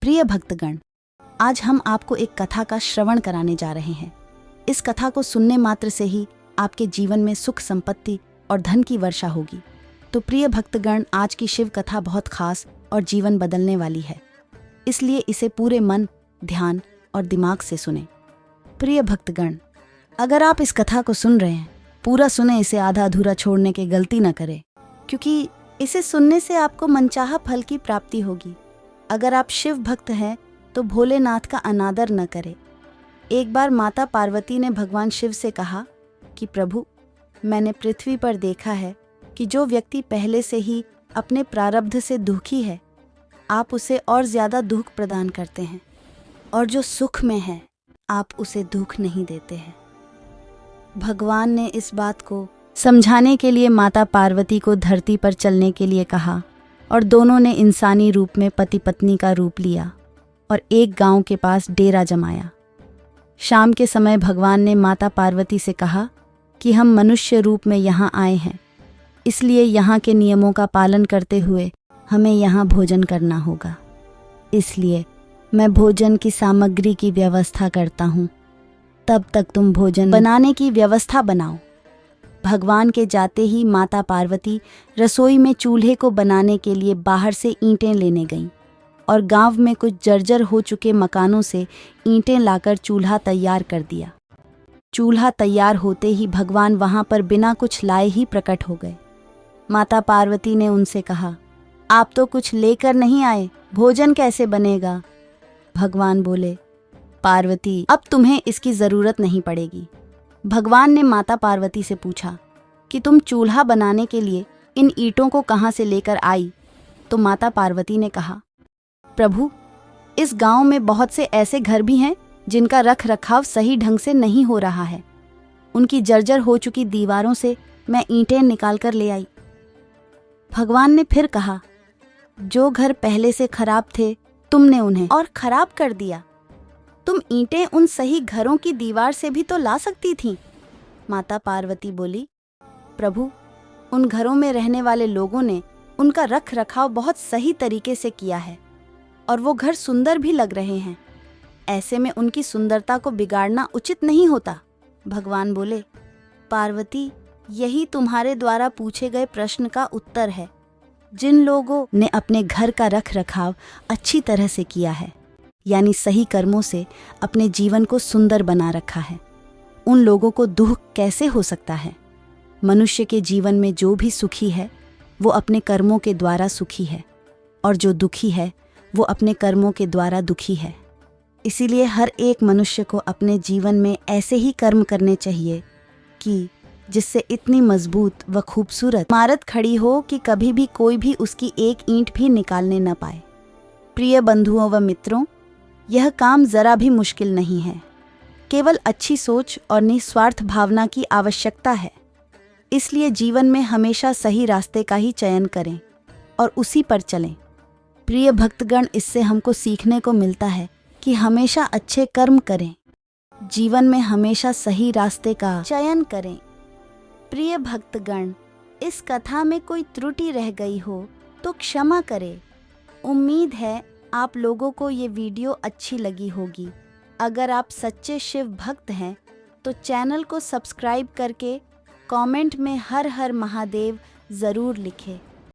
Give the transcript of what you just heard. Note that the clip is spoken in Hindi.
प्रिय भक्तगण, आज हम आपको एक कथा का श्रवण कराने जा रहे हैं। इस कथा को सुनने मात्र से ही आपके जीवन में सुख संपत्ति और धन की वर्षा होगी। तो प्रिय भक्तगण, आज की शिव कथा बहुत खास और जीवन बदलने वाली है, इसलिए इसे पूरे मन, ध्यान और दिमाग से सुने। प्रिय भक्तगण, अगर आप इस कथा को सुन रहे हैं, पूरा सुने, इसे आधा अधूरा छोड़ने की गलती न करें, क्योंकि इसे सुनने से आपको मनचाहा फल की प्राप्ति होगी। अगर आप शिव भक्त हैं तो भोलेनाथ का अनादर न करें। एक बार माता पार्वती ने भगवान शिव से कहा कि प्रभु, मैंने पृथ्वी पर देखा है कि जो व्यक्ति पहले से ही अपने प्रारब्ध से दुखी है, आप उसे और ज़्यादा दुख प्रदान करते हैं, और जो सुख में है आप उसे दुख नहीं देते हैं। भगवान ने इस बात को समझाने के लिए माता पार्वती को धरती पर चलने के लिए कहा, और दोनों ने इंसानी रूप में पति पत्नी का रूप लिया और एक गांव के पास डेरा जमाया। शाम के समय भगवान ने माता पार्वती से कहा कि हम मनुष्य रूप में यहाँ आए हैं, इसलिए यहाँ के नियमों का पालन करते हुए हमें यहाँ भोजन करना होगा। इसलिए मैं भोजन की सामग्री की व्यवस्था करता हूँ, तब तक तुम भोजन बनाने की व्यवस्था बनाओ। भगवान के जाते ही माता पार्वती रसोई में चूल्हे को बनाने के लिए बाहर से ईंटें लेने गईं और गांव में कुछ जर्जर हो चुके मकानों से ईंटें लाकर चूल्हा तैयार कर दिया। चूल्हा तैयार होते ही भगवान वहां पर बिना कुछ लाए ही प्रकट हो गए। माता पार्वती ने उनसे कहा, आप तो कुछ लेकर नहीं आए, भोजन कैसे बनेगा? भगवान बोले, पार्वती, अब तुम्हें इसकी जरूरत नहीं पड़ेगी। भगवान ने माता पार्वती से पूछा कि तुम चूल्हा बनाने के लिए इन ईंटों को कहाँ से लेकर आई? तो माता पार्वती ने कहा, प्रभु, इस गांव में बहुत से ऐसे घर भी हैं जिनका रख रखाव सही ढंग से नहीं हो रहा है। उनकी जर्जर हो चुकी दीवारों से मैं ईंटें निकाल कर ले आई। भगवान ने फिर कहा, जो घर पहले से खराब थे तुमने उन्हें और खराब कर दिया। तुम ईंटें उन सही घरों की दीवार से भी तो ला सकती थीं। माता पार्वती बोली, प्रभु, उन घरों में रहने वाले लोगों ने उनका रख रखाव बहुत सही तरीके से किया है और वो घर सुंदर भी लग रहे हैं। ऐसे में उनकी सुंदरता को बिगाड़ना उचित नहीं होता। भगवान बोले, पार्वती, यही तुम्हारे द्वारा पूछे गए प्रश्न का उत्तर है। जिन लोगों ने अपने घर का रख रखाव अच्छी तरह से किया है, यानी सही कर्मों से अपने जीवन को सुंदर बना रखा है, उन लोगों को दुख कैसे हो सकता है? मनुष्य के जीवन में जो भी सुखी है वो अपने कर्मों के द्वारा सुखी है, और जो दुखी है वो अपने कर्मों के द्वारा दुखी है। इसीलिए हर एक मनुष्य को अपने जीवन में ऐसे ही कर्म करने चाहिए कि जिससे इतनी मजबूत व खूबसूरत इमारत खड़ी हो कि कभी भी कोई भी उसकी एक ईंट भी निकालने न पाए। प्रिय बंधुओं व मित्रों, यह काम जरा भी मुश्किल नहीं है। केवल अच्छी सोच और निस्वार्थ भावना की आवश्यकता है। इसलिए जीवन में हमेशा सही रास्ते का ही चयन करें और उसी पर चलें। प्रिय भक्तगण, इससे हमको सीखने को मिलता है कि हमेशा अच्छे कर्म करें, जीवन में हमेशा सही रास्ते का चयन करें। प्रिय भक्तगण, इस कथा में कोई त्रुटि रह गई हो तो क्षमा करें। उम्मीद है आप लोगों को ये वीडियो अच्छी लगी होगी। अगर आप सच्चे शिव भक्त हैं तो चैनल को सब्सक्राइब करके कमेंट में हर हर महादेव ज़रूर लिखें।